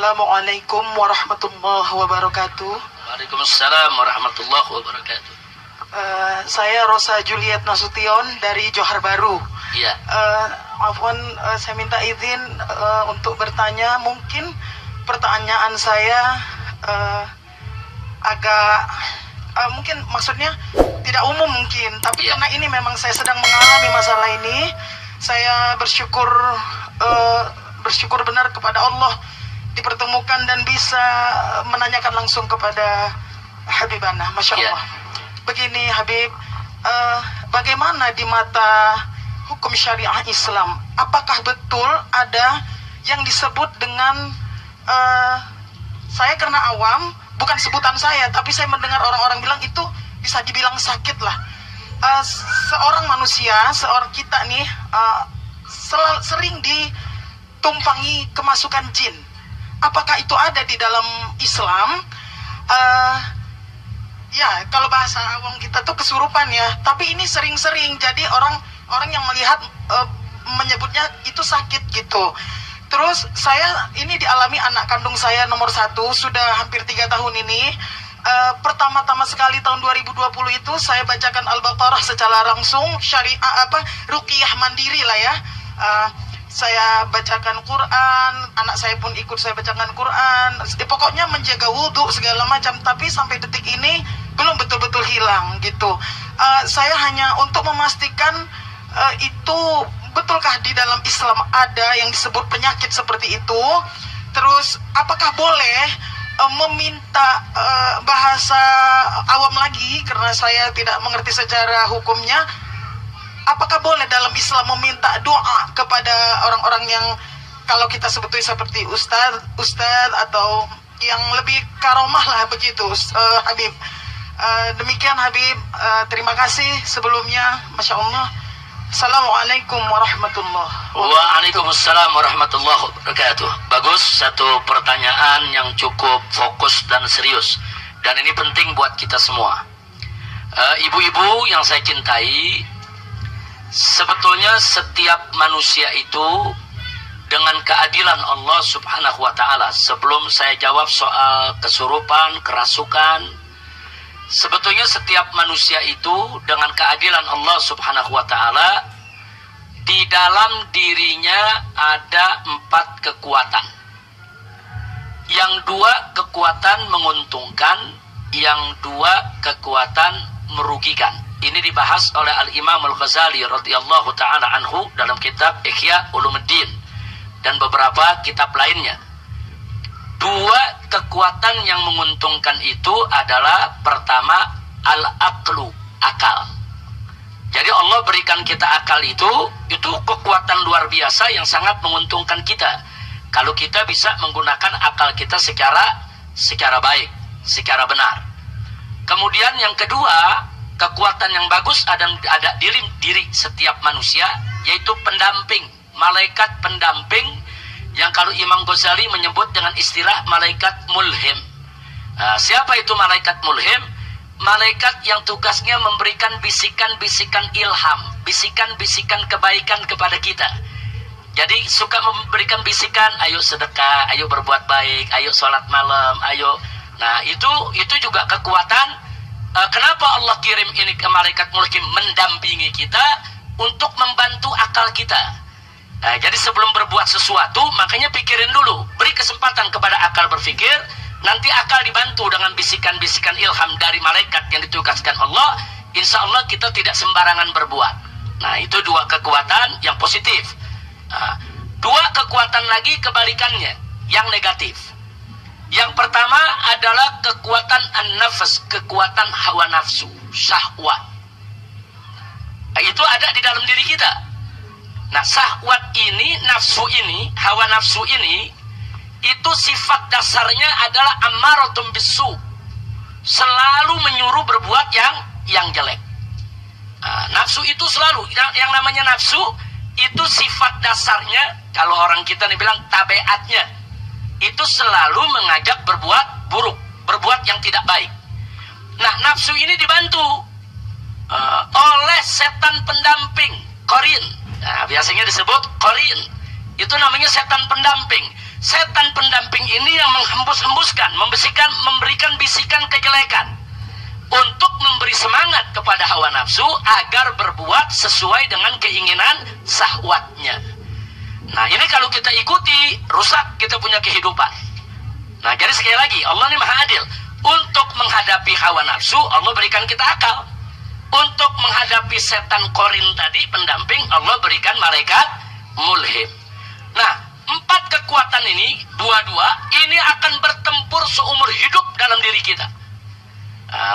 Assalamualaikum warahmatullahi wabarakatuh. Waalaikumsalam warahmatullahi wabarakatuh. Saya Rosa Juliet Nasution dari Johar Baru. Iya. Afwan, saya minta izin untuk bertanya. Mungkin pertanyaan saya agak mungkin maksudnya tidak umum mungkin, tapi karena ini memang saya sedang mengalami masalah ini, saya bersyukur benar kepada Allah dipertemukan dan bisa menanyakan langsung kepada Habibana. Masya Allah. Begini Habib, bagaimana di mata hukum syariah Islam, apakah betul ada yang disebut dengan saya karena awam, bukan sebutan saya, tapi saya mendengar orang-orang bilang itu bisa dibilang sakit lah. Seorang manusia, seorang kita nih sering ditumpangi kemasukan jin. Apakah itu ada di dalam Islam? Ya, kalau bahasa awam kita tuh kesurupan ya. Tapi ini sering-sering, jadi orang yang melihat menyebutnya itu sakit gitu. Terus saya ini dialami anak kandung saya nomor 1, sudah hampir 3 tahun ini. Pertama-tama sekali tahun 2020 itu saya bacakan Al-Baqarah secara langsung, syariah ruqyah mandiri lah ya. Saya bacakan Quran, anak saya pun ikut saya bacakan Quran. Pokoknya menjaga wudhu segala macam, tapi sampai detik ini belum betul-betul hilang gitu. Saya hanya untuk memastikan itu betulkah di dalam Islam ada yang disebut penyakit seperti itu. Terus apakah boleh meminta bahasa awam lagi karena saya tidak mengerti secara hukumnya, apakah boleh dalam Islam meminta doa kepada orang-orang yang kalau kita sebutnya seperti ustaz atau yang lebih karomah lah begitu, Habib. Demikian Habib, terima kasih sebelumnya. Masya Allah. Assalamualaikum warahmatullahi wabarakatuh. Waalaikumsalam warahmatullahi wabarakatuh. Bagus, satu pertanyaan yang cukup fokus dan serius, dan ini penting buat kita semua. Ibu-ibu yang saya cintai, sebetulnya setiap manusia itu dengan keadilan Allah subhanahu wa ta'ala, sebelum saya jawab soal kesurupan, kerasukan, sebetulnya setiap manusia itu dengan keadilan Allah subhanahu wa ta'ala, di dalam dirinya ada 4 kekuatan. Yang 2 kekuatan menguntungkan, yang 2 kekuatan merugikan. Ini dibahas oleh Al-Imam Al-Ghazali radhiyallahu ta'ala anhu dalam kitab Ihya Ulumuddin dan beberapa kitab lainnya. 2 kekuatan yang menguntungkan itu adalah pertama al-aqlu, akal. Jadi Allah berikan kita akal itu kekuatan luar biasa yang sangat menguntungkan kita. Kalau kita bisa menggunakan akal kita secara baik, secara benar. Kemudian yang kedua, kekuatan yang bagus ada diri setiap manusia, yaitu pendamping, malaikat pendamping, yang kalau Imam Ghazali menyebut dengan istilah malaikat mulhim. Siapa itu malaikat mulhim? Malaikat yang tugasnya memberikan bisikan-bisikan ilham, bisikan-bisikan kebaikan kepada kita. Jadi suka memberikan bisikan, ayo sedekah, ayo berbuat baik, ayo sholat malam, ayo. Nah itu juga kekuatan. Kenapa Allah kirim ini ke malaikat mulhim, mendampingi kita untuk membantu akal kita. Jadi sebelum berbuat sesuatu, makanya pikirin dulu, beri kesempatan kepada akal berpikir, nanti akal dibantu dengan bisikan-bisikan ilham dari malaikat yang ditugaskan Allah. Insya Allah kita tidak sembarangan berbuat. Nah itu 2 kekuatan yang positif. 2 kekuatan lagi kebalikannya, yang negatif. Yang pertama adalah kekuatan an-nafs, kekuatan hawa nafsu, syahwat. Itu ada di dalam diri kita. Nah, syahwat ini, nafsu ini, hawa nafsu ini, itu sifat dasarnya adalah ammaratun bisu, selalu menyuruh berbuat yang jelek. Nafsu itu selalu, yang namanya nafsu itu sifat dasarnya, kalau orang kita nih bilang tabiatnya, itu selalu mengajak berbuat buruk, berbuat yang tidak baik. Nah, nafsu ini dibantu oleh setan pendamping, qarin. Nah, biasanya disebut qarin. Itu namanya setan pendamping. setan pendamping ini yang menghembus-hembuskan, memberikan bisikan kejelekan untuk memberi semangat kepada hawa nafsu agar berbuat sesuai dengan keinginan syahwatnya. Nah, ini kalau kita ikuti, rusak kita punya kehidupan. Nah, jadi sekali lagi, Allah ini maha adil. Untuk menghadapi hawa nafsu, Allah berikan kita akal. Untuk menghadapi setan korin tadi, pendamping, Allah berikan malaikat mulhim. Nah, 4 kekuatan ini, dua-dua, ini akan bertempur seumur hidup dalam diri kita.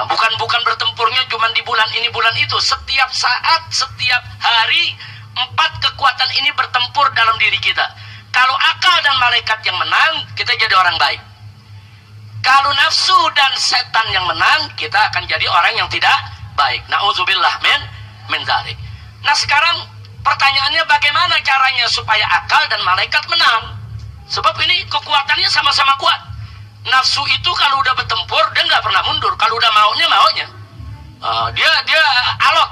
Bukan bertempurnya cuma di bulan ini, bulan itu. Setiap saat, setiap hari, 4 kekuatan ini bertempur dalam diri kita. Kalau akal dan malaikat yang menang, kita jadi orang baik. Kalau nafsu dan setan yang menang, kita akan jadi orang yang tidak baik. Na'udzubillah min dzalik. Nah, sekarang pertanyaannya bagaimana caranya supaya akal dan malaikat menang? Sebab ini kekuatannya sama-sama kuat. Nafsu itu kalau udah bertempur, dia nggak pernah mundur. Kalau udah maunya. Dia alot.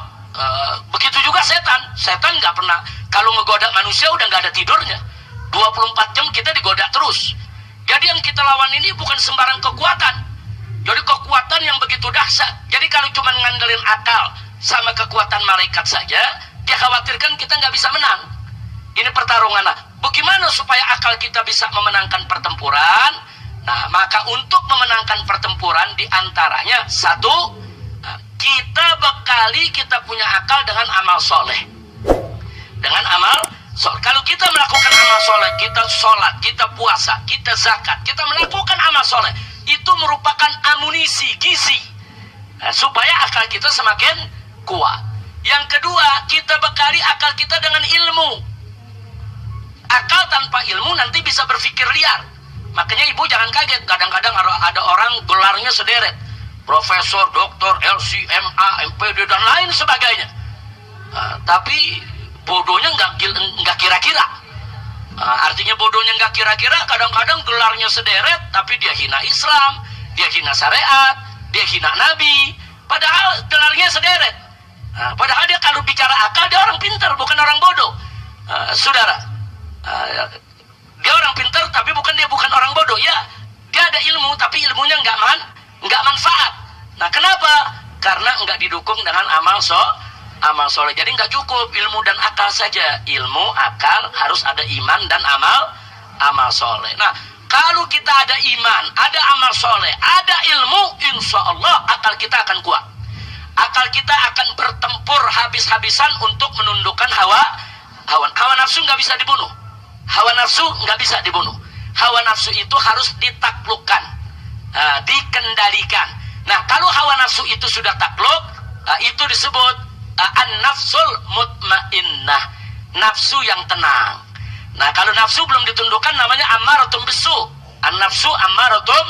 Begitu juga setan. Setan nggak pernah, kalau ngegoda manusia udah nggak ada tidurnya. 24 jam kita digoda terus. Jadi yang kita lawan ini bukan sembarang kekuatan. Jadi kekuatan yang begitu dahsyat. Jadi kalau cuma ngandelin akal sama kekuatan malaikat saja, dia khawatirkan kita nggak bisa menang. Ini pertarungan. Nah, bagaimana supaya akal kita bisa memenangkan pertempuran? Nah, maka untuk memenangkan pertempuran diantaranya, 1, kita bekali kita punya akal dengan amal soleh. Dengan amal soleh. Kalau kita melakukan amal soleh, kita sholat, kita puasa, kita zakat, kita melakukan amal soleh, itu merupakan amunisi, gizi, supaya akal kita semakin kuat. Yang kedua, kita bekali akal kita dengan ilmu. Akal tanpa ilmu nanti bisa berpikir liar. Makanya ibu jangan kaget, kadang-kadang ada orang gelarnya sederet, profesor, doktor, LC, MA, MPD, dan lain sebagainya. Tapi bodohnya nggak kira-kira. Artinya bodohnya nggak kira-kira, kadang-kadang gelarnya sederet, tapi dia hina Islam, dia hina syariat, dia hina Nabi, padahal gelarnya sederet. Padahal dia kalau bicara akal, dia orang pintar, bukan orang bodoh. Saudara, dia orang pintar, tapi bukan orang bodoh. Ya, dia ada ilmu, tapi ilmunya nggak manfaat. Nah, kenapa? Karena nggak didukung dengan amal soleh. Jadi nggak cukup ilmu dan akal saja. Ilmu, akal, harus ada iman dan amal soleh. Nah, kalau kita ada iman, ada amal soleh, ada ilmu, insya Allah akal kita akan kuat. Akal kita akan bertempur habis-habisan untuk menundukkan hawa nafsu. Nggak bisa dibunuh. Hawa nafsu nggak bisa dibunuh. Hawa nafsu itu harus ditaklukkan, dikendalikan. Nah, kalau hawa nafsu itu sudah takluk, itu disebut an-nafsul mutmainnah, nafsu yang tenang. Nah, kalau nafsu belum ditundukkan namanya ammaratum bisu. An-nafsu ammaratum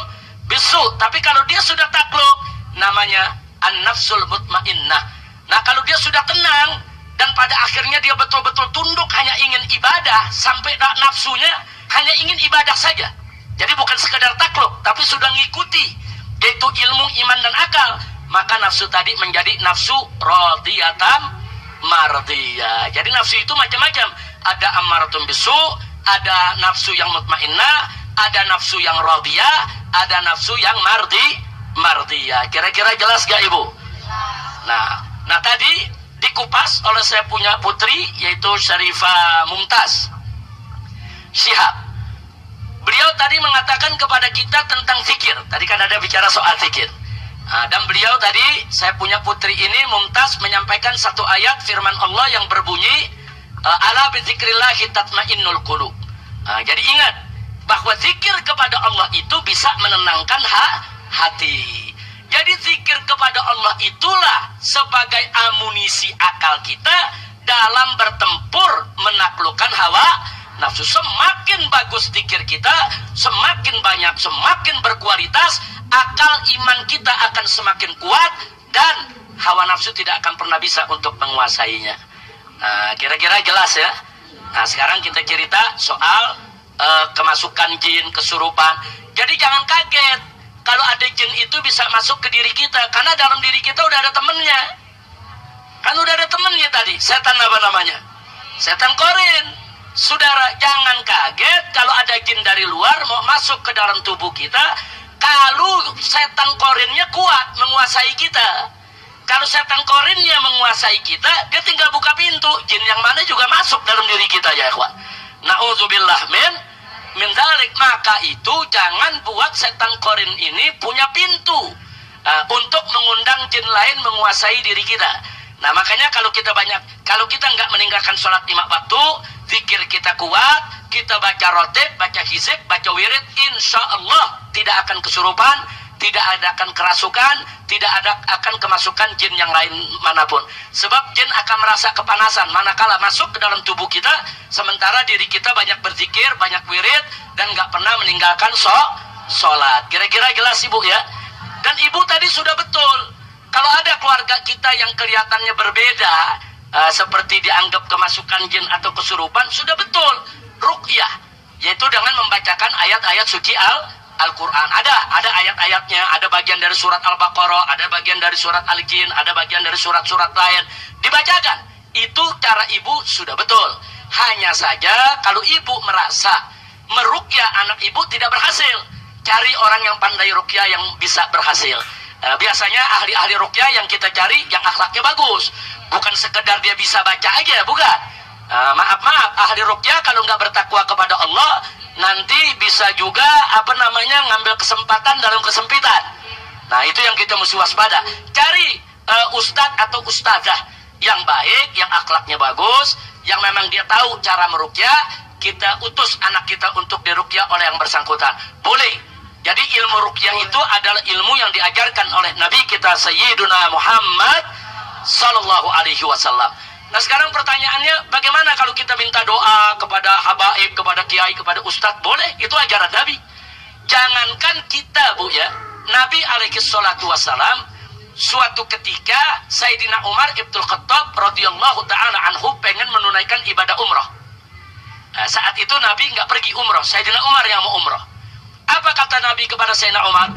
bisu. Tapi kalau dia sudah takluk namanya an-nafsul mutmainnah. Nah, kalau dia sudah tenang dan pada akhirnya dia betul-betul tunduk hanya ingin ibadah, sampai nafsunya hanya ingin ibadah saja. Jadi bukan sekedar takluk, tapi sudah ngikuti, yaitu ilmu, iman, dan akal. Maka nafsu tadi menjadi nafsu radiyatan mardiyah. Jadi nafsu itu macam-macam. Ada ammaratun bisu, ada nafsu yang mutmainnah, ada nafsu yang radiyah, ada nafsu yang mardiyah. Kira-kira jelas gak ibu? Nah tadi dikupas oleh saya punya putri, yaitu Syarifah Mumtaz Syihab. Beliau tadi mengatakan kepada kita tentang zikir. Tadi kan ada bicara soal zikir. Dan beliau tadi, saya punya putri ini, Mumtaz, menyampaikan satu ayat firman Allah yang berbunyi, ala bizikrillahi tatmainnul qulub. Jadi ingat bahwa zikir kepada Allah itu bisa menenangkan hati. Jadi zikir kepada Allah itulah sebagai amunisi akal kita dalam bertempur menaklukkan hawa nafsu. Semakin bagus zikir kita, semakin banyak, semakin berkualitas, akal iman kita akan semakin kuat, dan hawa nafsu tidak akan pernah bisa untuk menguasainya. Nah, kira-kira jelas ya. Nah, sekarang kita cerita soal kemasukan jin, kesurupan. Jadi jangan kaget kalau ada jin itu bisa masuk ke diri kita, karena dalam diri kita udah ada temennya. Kan udah ada temennya tadi. Setan apa namanya? Setan korin. Saudara, jangan kaget kalau ada jin dari luar mau masuk ke dalam tubuh kita. Kalau setan korinnya kuat menguasai kita. Kalau setan korinnya menguasai kita, dia tinggal buka pintu. Jin yang mana juga masuk dalam diri kita ya ikhwan. Na'udzubillah min dzalik. Maka itu jangan buat setan korin ini punya pintu untuk mengundang jin lain menguasai diri kita. Nah makanya kalau kita nggak meninggalkan sholat 5 waktu, zikir kita kuat, kita baca rotib, baca hizib, baca wirid, insya Allah tidak akan kesurupan, tidak akan kerasukan, tidak akan kemasukan jin yang lain manapun. Sebab jin akan merasa kepanasan manakala masuk ke dalam tubuh kita, sementara diri kita banyak berzikir, banyak wirid, dan nggak pernah meninggalkan sholat. Kira-kira jelas ibu ya? Dan ibu tadi sudah betul. Kalau ada keluarga kita yang kelihatannya berbeda, seperti dianggap kemasukan jin atau kesurupan, sudah betul. Ruqyah, yaitu dengan membacakan ayat-ayat suci Al-Quran. Ada ayat-ayatnya, ada bagian dari surat Al-Baqarah, ada bagian dari surat Al-Jin, ada bagian dari surat-surat lain. Dibacakan. Itu cara ibu sudah betul. Hanya saja kalau ibu merasa meruqyah anak ibu tidak berhasil, cari orang yang pandai ruqyah yang bisa berhasil. Biasanya ahli-ahli ruqyah yang kita cari yang akhlaknya bagus, bukan sekedar dia bisa baca aja, bukan. Maaf, ahli ruqyah kalau nggak bertakwa kepada Allah, nanti bisa juga ngambil kesempatan dalam kesempitan. Nah itu yang kita mesti waspada. Cari ustadz atau ustazah yang baik, yang akhlaknya bagus, yang memang dia tahu cara meruqyah. Kita utus anak kita untuk diruqyah oleh yang bersangkutan, boleh. Jadi ilmu ruqyah itu adalah ilmu yang diajarkan oleh Nabi kita Sayyiduna Muhammad Sallallahu Alaihi Wasallam. Nah sekarang pertanyaannya, bagaimana kalau kita minta doa kepada habaib, kepada kiai, kepada ustadz? Boleh, itu ajaran Nabi. Jangankan kita bu ya, Nabi alaihi salatu wassalam suatu ketika Sayyidina Umar ibn Khattab radhiyallahu ta'ala anhu pengen menunaikan ibadah umrah. Nah, saat itu Nabi nggak pergi umrah, Sayyidina Umar yang mau umrah. Apa kata Nabi kepada Sayyidina Umar?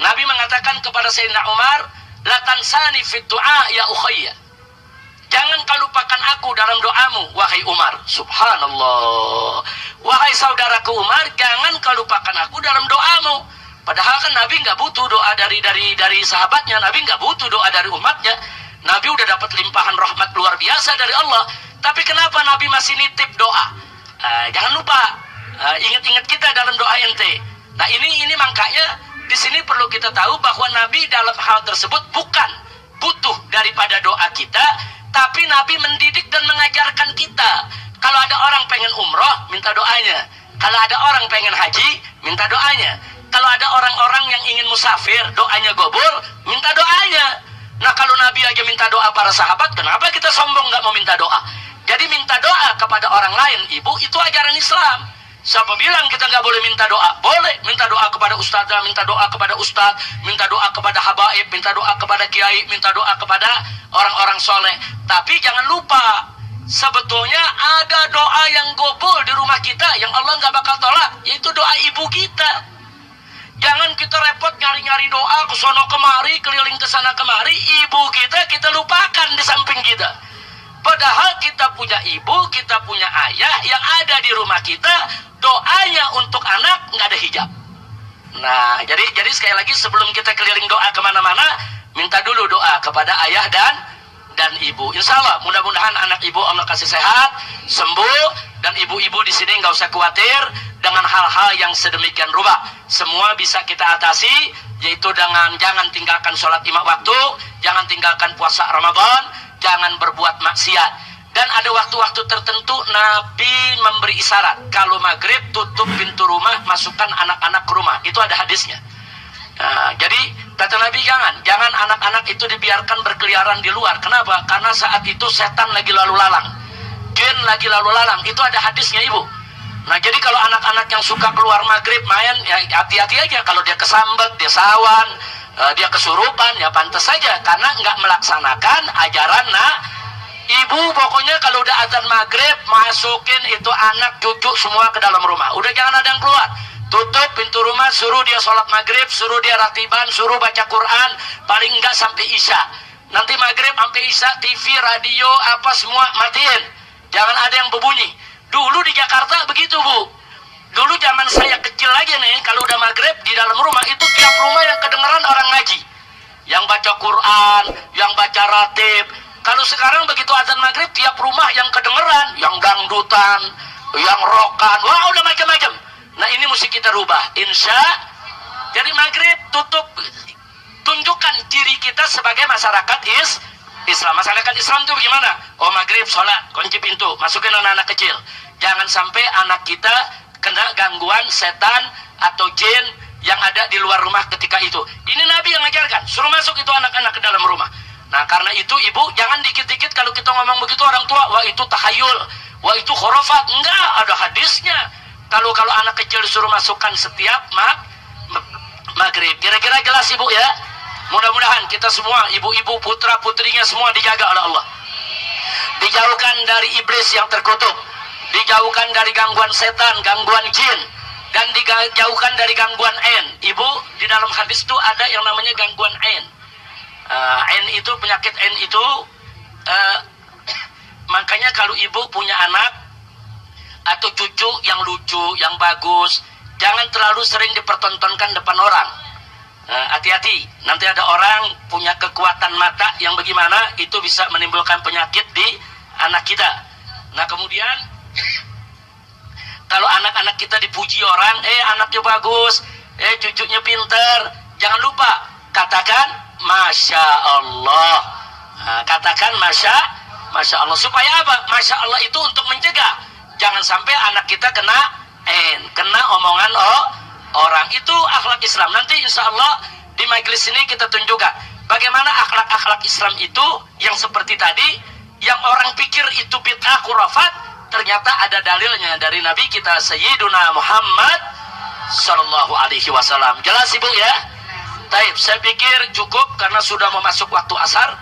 Nabi mengatakan kepada Sayyidina Umar, la tansani fid du'a ya ukhayya. Jangan kau lupakan aku dalam doamu, wahai Umar. Subhanallah. Wahai saudaraku Umar, jangan kau lupakan aku dalam doamu. Padahal kan Nabi nggak butuh doa dari sahabatnya, Nabi nggak butuh doa dari umatnya. Nabi udah dapat limpahan rahmat luar biasa dari Allah. Tapi kenapa Nabi masih nitip doa? Jangan lupa, ingat-ingat kita dalam doa ente. Nah ini makanya di sini perlu kita tahu bahwa Nabi dalam hal tersebut bukan butuh daripada doa kita, tapi Nabi mendidik dan mengajarkan kita. Kalau ada orang pengen umroh, minta doanya. Kalau ada orang pengen haji, minta doanya. Kalau ada orang-orang yang ingin musafir, doanya gobul, minta doanya. Nah kalau Nabi aja minta doa para sahabat, kenapa kita sombong nggak mau minta doa? Jadi minta doa kepada orang lain, ibu, itu ajaran Islam. Siapa bilang kita nggak boleh minta doa? Boleh, minta doa kepada ustazah, minta doa kepada ustaz, minta doa kepada habaib, minta doa kepada kiai, minta doa kepada orang-orang soleh. Tapi jangan lupa, sebetulnya ada doa yang gobol di rumah kita yang Allah nggak bakal tolak, yaitu doa ibu kita. Jangan kita repot nyari-nyari doa ke sono kemari, keliling ke sana kemari. Ibu kita lupakan di samping kita. Padahal kita punya ibu, kita punya ayah yang ada di rumah kita, doanya untuk anak nggak ada hijab. Nah, jadi sekali lagi sebelum kita keliling doa kemana-mana, minta dulu doa kepada ayah dan ibu. Insya Allah, mudah-mudahan anak ibu Allah kasih sehat, sembuh, dan ibu-ibu di sini nggak usah khawatir dengan hal-hal yang sedemikian rupa. Semua bisa kita atasi, yaitu dengan jangan tinggalkan sholat 5 waktu, jangan tinggalkan puasa Ramadan, jangan berbuat maksiat. Dan ada waktu-waktu tertentu Nabi memberi isyarat, kalau maghrib tutup pintu rumah, masukkan anak-anak ke rumah. Itu ada hadisnya. Nah, jadi kata Nabi jangan anak-anak itu dibiarkan berkeliaran di luar. Kenapa? Karena saat itu setan lagi lalu lalang, jin lagi lalu lalang. Itu ada hadisnya ibu. Nah jadi kalau anak-anak yang suka keluar maghrib main, ya hati-hati aja. Kalau dia kesambet, dia sawan, dia kesurupan, ya pantas saja karena nggak melaksanakan ajaran ibu. Pokoknya kalau udah azan maghrib, masukin itu anak cucu semua ke dalam rumah. Udah jangan ada yang keluar. Tutup pintu rumah, suruh dia sholat maghrib, suruh dia ratiban, suruh baca Quran, paling enggak sampai isya. Nanti maghrib sampai isya, TV, radio, apa semua matiin. Jangan ada yang berbunyi. Dulu di Jakarta begitu, Bu. Dulu zaman saya kecil lagi nih, kalau udah maghrib di dalam rumah itu tiap rumah yang kedengeran orang ngaji, yang baca Quran, yang baca ratib. Kalau sekarang begitu azan maghrib tiap rumah yang kedengeran, yang dangdutan, yang rokan, wah udah macam-macam. Nah ini mesti kita rubah, insya. Jadi maghrib tutup, tunjukkan diri kita sebagai masyarakat Islam. Masyarakat Islam itu bagaimana? Oh maghrib sholat, kunci pintu, masukin anak-anak kecil. Jangan sampai anak kita kena gangguan setan atau jin yang ada di luar rumah ketika itu. Ini Nabi yang ngajarkan, suruh masuk itu anak-anak ke dalam rumah. Nah karena itu ibu jangan dikit-dikit kalau kita ngomong begitu orang tua, wah itu tahayul, wah itu khurafat. Enggak, ada hadisnya. Kalau anak kecil disuruh masukkan setiap maghrib. Kira-kira jelas ibu ya? Mudah-mudahan kita semua, ibu-ibu, putra-putrinya semua dijaga oleh Allah. Dijauhkan dari iblis yang terkutuk, dijauhkan dari gangguan setan, gangguan jin, dan dijauhkan dari gangguan ain. Ibu, di dalam hadis itu ada yang namanya gangguan ain. Ain itu, penyakit ain itu, makanya kalau ibu punya anak atau cucu yang lucu, yang bagus, jangan terlalu sering dipertontonkan depan orang. Hati-hati, nanti ada orang punya kekuatan mata yang bagaimana itu bisa menimbulkan penyakit di anak kita. Nah kemudian kalau anak-anak kita dipuji orang, anaknya bagus, cucunya pinter, jangan lupa katakan Masya Allah. Katakan Masya Allah. Supaya apa? Masya Allah itu untuk mencegah jangan sampai anak kita kena omongan orang. Itu akhlak Islam. Nanti insya Allah di majelis ini kita tunjukkan bagaimana akhlak-akhlak Islam itu yang seperti tadi, yang orang pikir itu bid'ah khurafat, ternyata ada dalilnya dari Nabi kita Sayyiduna Muhammad Sallallahu Alaihi Wasallam. Jelas ibu ya? Taib, saya pikir cukup karena sudah mau masuk waktu asar.